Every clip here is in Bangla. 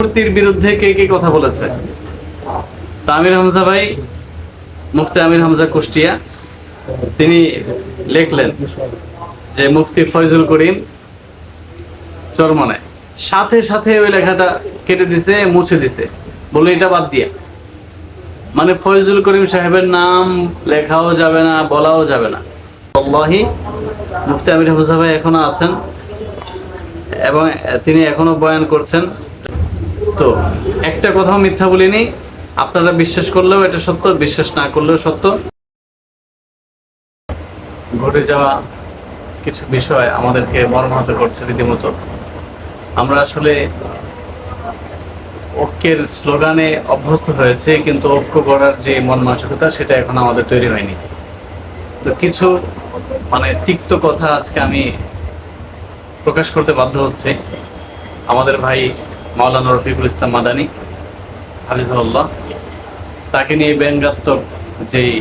মূর্তির বিরুদ্ধে কে কে কথা বলেছে। তা আমির হামজা ভাই, মুফতি আমির হামজা কুষ্টিয়া, তিনি লিখলেন যে মুফতি ফয়জুল করিম চরমনায়, সাথে সাথে ওই লেখাটা কেটে দিছে, মুছে দিছে, বলে এটা বাদ দিয়া। মানে ফয়জুল করিম সাহেবের নাম লেখাও যাবে না, বলাও যাবে না। আল্লাহি মুফতি আমির হামজা ভাই এখনো আছেন এবং তিনি এখনো বয়ান করছেন। তো একটা কথাও মিথ্যা বলিনি, আপনারা বিশ্বাস করলেও এটা সত্য, বিশ্বাস না করলেও সত্য। ঘটে যাওয়া কিছু বিষয় আমাদেরকে মর্মাহত করছে রীতিমতো। আমরা আসলে ঐক্যের স্লোগানে অভ্যস্ত হয়েছে, কিন্তু ঐক্য করার যে মন মানসিকতা সেটা এখন আমাদের তৈরি হয়নি। তো কিছু তিক্ত কথা আজকে আমি প্রকাশ করতে বাধ্য হচ্ছে। আমাদের ভাই মাওলানা রফিকুল ইসলাম মাদানী হাফিজাহুল্লাহ, তাকে নিয়ে ব্যঙ্গাত্মক যেই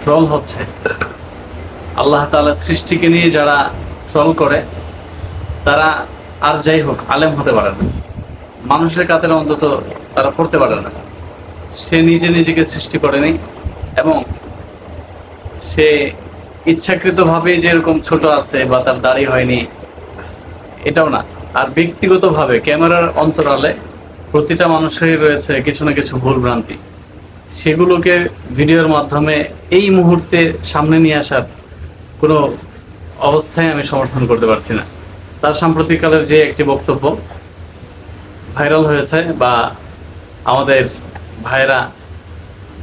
ট্রল হচ্ছে, আল্লাহ তাআলার সৃষ্টিকে নিয়ে যারা ট্রল করে তারা আর যাই হোক আলেম হতে পারে না, মানুষের কাতারে অন্তত তারা পড়তে পারে না। সে নিজে নিজেকে সৃষ্টি করেনি এবং সে ইচ্ছাকৃতভাবে যে এরকম ছোট আছে বা তার দাড়ি হয়নি এটাও না। আর ব্যক্তিগতভাবে ক্যামেরার অন্তরালে প্রতিটা মানুষেরই রয়েছে কিছু না কিছু ভুল ভ্রান্তি, সেগুলোকে ভিডিওর মাধ্যমে এই মুহূর্তে সামনে নিয়ে আসার কোনো অবস্থায় আমি সমর্থন করতে পারছি না। তার সাম্প্রতিককালের যে একটি বক্তব্য ভাইরাল হয়েছে, বা আমাদের ভাইরা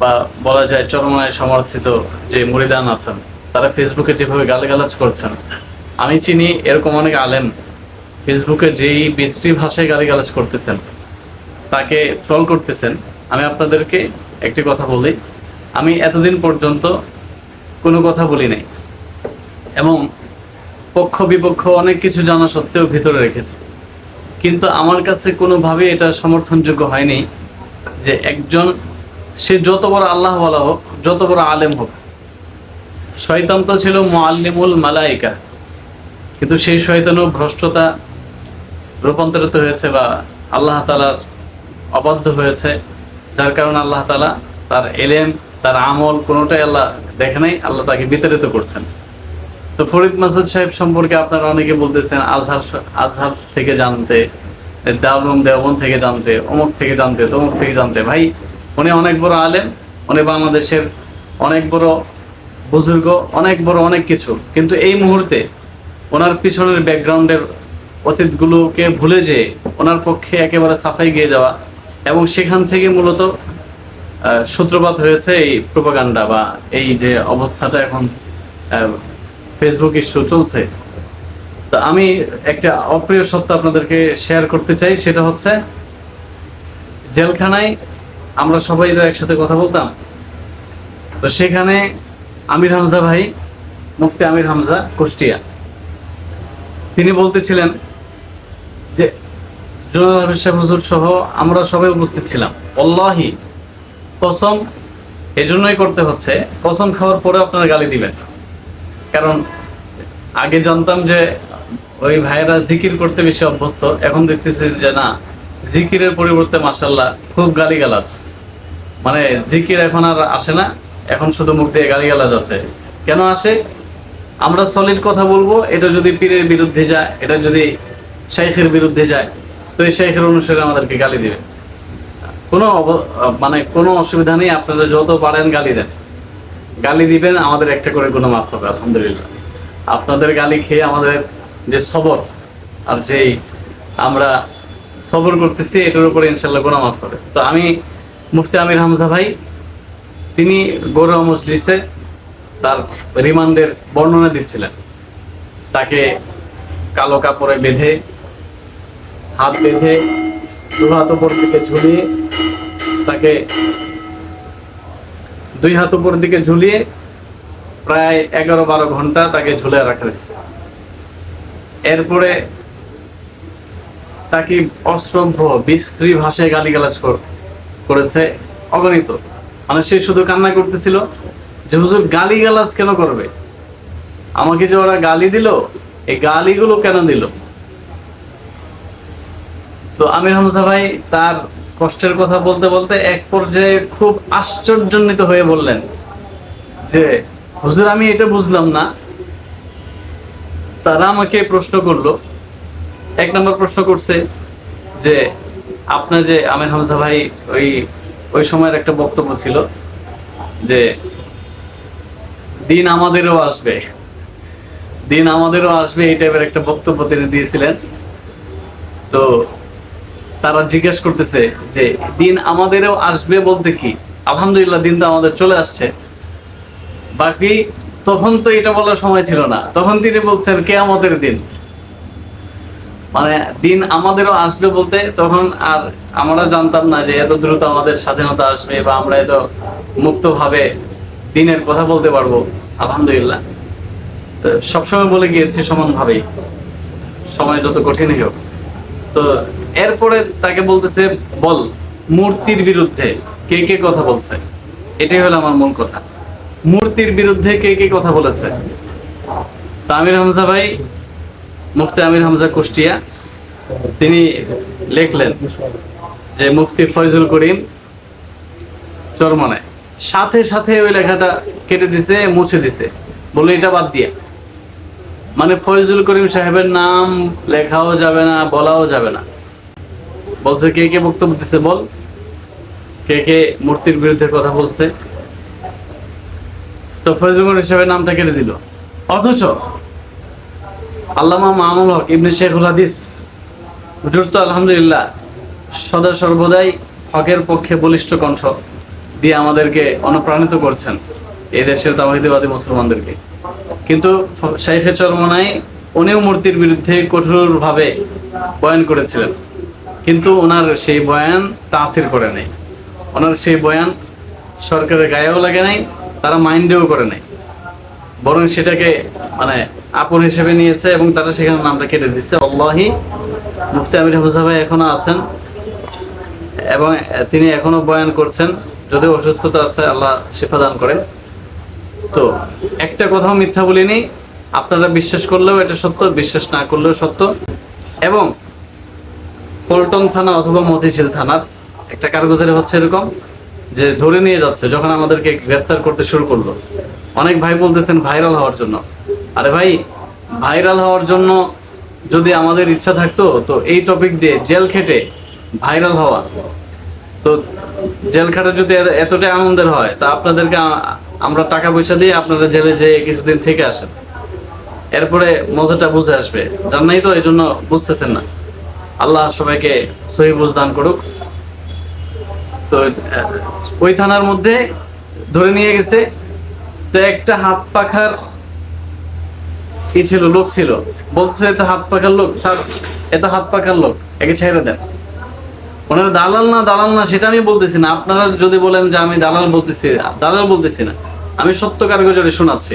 বা বলা যায় চরমনায় সমর্থিত যে মুরিদান আছেন তারা ফেসবুকে যেভাবে গালাগালাজ করছেন, আমি চিনি এরকম অনেক আলেম ফেসবুকে যেই বিশ্রী ভাষায় গালিগালাজ করতেছেন, তাকে ট্রল করতেছেন। আমি আপনাদেরকে একটি কথা বলি, আমি এতদিন পর্যন্ত কোনো কথা বলি নাই এবং পক্ষ বিপক্ষ অনেক কিছু জানা সত্ত্বেও ভিতরে রেখেছি, কিন্তু আমার কাছে কোনোভাবে এটা সমর্থনযোগ্য হয়নি যে একজন, সে যত বড় আল্লাহ ওয়ালা হোক, যত বড় আলেম হোক, শয়তান তো ছিল মুআল্লিমুল মালাইকা, কিন্তু সেই শয়তানও ভ্রষ্টতা রূপান্তরিত হয়েছে বা আল্লাহ তাআলার অবাধ্য হয়েছে, যার কারণে আল্লাহ তাআলা তার এলেম, তার আমল কোনোটাই আল্লাহ দেখে নাই, আল্লাহ তাকে বিতাড়িত করছেন। তো ফরিদ মাসুদ সাহেব সম্পর্কে আপনারা অনেকে বলতেছেন আজহার থেকে জানতে, দারুল দেওবন্দ থেকে জানতে, অমুক থেকে জানতে, তমুক থেকে জানতে। ভাই, উনি অনেক বড় আলেম, উনি বাংলাদেশের অনেক বড় বুজুর্গ, অনেক বড় অনেক কিছু, কিন্তু এই মুহূর্তে ওনার পিছনের ব্যাকগ্রাউন্ডের অতীতগুলোকে ভুলে যেয়ে ওনার পক্ষে একেবারে সাফাই গিয়ে যাওয়া, এবং সেখান থেকে মূলত সূত্রপাত হয়েছে এই প্রোপাগান্ডা বা এই যে অবস্থাটা এখন ফেসবুক ইস্যু চলছে। তো আমি একটা অপ্রিয় সত্য আপনাদেরকে শেয়ার করতে চাই, সেটা হচ্ছে জেলখানায় আমরা সবাই তো একসাথে কথা বলতাম, তো সেখানে আমির হামজা ভাই, মুফতি আমির হামজা কুষ্টিয়া, তিনি বলতেছিলেন যে জুনায়দ আহমেদ সাহেব হুজুর সহ আমরা সবাই উপস্থিত ছিলাম, আল্লাহি কসম এজন্যই করতে হচ্ছে, কসম খাওয়ার পরে আপনারা গালি দিবেন। কারণ আগে জানতাম যে ওই ভাইয়েরা জিকির করতে বেশি অভ্যস্ত, এখন দেখতেছি যে না, জিকিরের পরিবর্তে মাশাআল্লাহ খুব গালিগালাজ, জিকির এখন আর আসে না, এখন শুধু মুখ দিয়ে গালিগালাজ আছে। কেন আসে? আমরা সলিড কথা বলবো, এটা যদি পীরের বিরুদ্ধে যায়, এটা যদি শাইখের বিরুদ্ধে যায়, তো এই শাইখের অনুসারে আমাদেরকে গালি দিবে। কোনো অসুবিধা নেই, আপনারা যত পারেন গালি দেন, গালি দিবেন, আমাদের একটা করে গুনাহ মাফ হবে আলহামদুলিল্লাহ। আপনাদের গালি খেয়ে আমাদের যে সবর, আর যেই আমরা সবর করতেছি, এটার উপরে ইনশাল্লাহ গুনাহ মাফ হবে। তো আমি মুফতি আমির হামজা ভাই, তিনি গৌরব মজলিসে তার রিমান্ডের বর্ণনা দিচ্ছিলেন। তাকে কালো কাপড়ে বেঁধে, হাত বেঁধে, দু হাত উপর দিকে ঝুলিয়ে, তাকে দুই হাত উপর দিকে ঝুলিয়ে প্রায় 11-12 ঘন্টা তাকে ঝুলে রাখা হয়েছে। এরপরে তাকে অশ্রদ্ধ বিশ্রী ভাষায় গালিগালাজ করেছে অগণিত। সে শুধু কান্না করতেছিল যে হুজুর গালিগালাজ কেন করবে, আমাকে যে ওরা গালি দিল, এই গালিগুলো কেন দিল। তো আমির হামজা ভাই তার কষ্টের কথা বলতে বলতে এক পর্যায়ে খুব আশ্চর্যান্বিত হয়ে বললেন যে হুজুর, আমি এটা বুঝলাম না। তারা আমাকে প্রশ্ন করলো, এক নম্বর প্রশ্ন করছে যে আপনার যে আমির হামজা ভাই ওই ওই সময়ের একটা বক্তব্য ছিল যে দিন আমাদেরও আসবে, দিন আমাদেরও আসবে, এই টাইপের একটা বক্তব্য তিনি দিয়েছিলেন। তো তারা জিজ্ঞেস করতেছে যে দিন আমাদেরও আসবে বলতে কি? আলহামদুলিল্লাহ দিন তো আমাদের চলে আসছে, বাকি তখন তো এটা বলার সময় ছিল না। তখন তিনি বলছেন কিয়ামতের দিন, মানে দিন আমাদেরও আসবে বলতে তখন আর আমরা জানতাম না যে এত দ্রুত আমাদের স্বাধীনতা আসবে বা আমরা এত মুক্তভাবে দিনের কথা বলতে পারবো। আলহামদুলিল্লাহ তো সবসময় বলে গিয়েছি সমানভাবেই, সময় যত কঠিনই হোক। তো এরপরে তাকে বলতেছে বল মূর্তির বিরুদ্ধে কে কে কথা বলছে, এটাই হলো আমার মূল কথা। মূর্তির বিরুদ্ধে কে কে কথা বলেছে? তা আমির হামজা ভাই, মুফতি আমির হামজা কুষ্টিয়া, তিনি লিখলেন যে মুফতি ফয়জুল করিম চরমনায়, সাথে সাথে ওই লেখাটা কেটে দিছে, মুছে দিছে, বলে এটা বাদ দিয়া। মানে ফয়জুল করিম সাহেবের নাম লেখাও যাবে না, বলাও যাবে না। বলছে কে কে বক্তব্য দিছে বল, কে কে মূর্তির বিরুদ্ধে কথা বলছে। তো ফয়জুল করিম সাহেবের নামটা কেটে দিল। অথচ আল্লামা মামুনুল হক ইবনে শেখুল হাদিস হুজুর তো আলহামদুলিল্লাহ সদা সর্বদাই হকের পক্ষে বলিষ্ঠ কণ্ঠ দিয়ে আমাদেরকে অনুপ্রাণিত করছেন, এই দেশের তাওহীদবাদী মুসলমানদেরকে। কিন্তু শাইখে চরমনাই উনিও মূর্তির বিরুদ্ধে কঠোরভাবে বয়ান করেছিলেন, কিন্তু ওনার সেই বয়ান তাসির করে নাই, ওনার সেই বয়ান সরকারের গায়েও লাগে নাই, তারা মাইন্ডেও করে নাই, বরং সেটাকে মানে আপন হিসেবে নিয়েছে এবং তারা সেখানে নামটা কেটে দিচ্ছে। আল্লাহি মুফতি আমির হামজা ভাই এখনো আছেন এবং তিনি এখনো বয়ান করছেন, যদিও অসুস্থতা আছে, আল্লাহ শিফা দান করেন। তো একটা কথাও মিথ্যা বলিনি, আপনারা বিশ্বাস করলেও এটা সত্য, বিশ্বাস না করলেও সত্য। এবং পল্টন থানা অথবা মতিঝিল থানার একটা কারগুজারি হচ্ছে এরকম যে ধরে নিয়ে যাচ্ছে, যখন আমাদেরকে গ্রেফতার করতে শুরু করলো। অনেক ভাই বলতেছেন ভাইরাল হওয়ার জন্য। আরে ভাই, ভাইরাল হওয়ার জন্য যদি আমাদের ইচ্ছা থাকতো তো এই টপিক দিয়ে জেল খেটে ভাইরাল হওয়া, তো জেল খাটে যদি এতটাই আনন্দের হয় তা আপনাদেরকে আমরা টাকা পয়সা দিয়ে আপনারা জেলে যেয়ে কিছুদিন থেকে আসেন, এরপরে মজাটা বুঝে আসবে। জানাই তো, এই জন্য বুঝতেছেন না। আল্লাহ সবাইকে সহি বুঝ দান করুক। তো ওই থানার মধ্যে ধরে নিয়ে গেছে, তো একটা হাত পাখার কি ছিল, লোক ছিল, বলছে এত হাত পাখার লোক স্যার, এত হাত পাখার লোক, একে ছেড়ে দেন। ওনারা দালাল না দালাল না সেটা আমি বলতেছি না, আপনারা যদি বলেন যে আমি দালাল বলতেছি, দালাল বলতেছি না, আমি সত্য কারগজরে শোনাচ্ছি।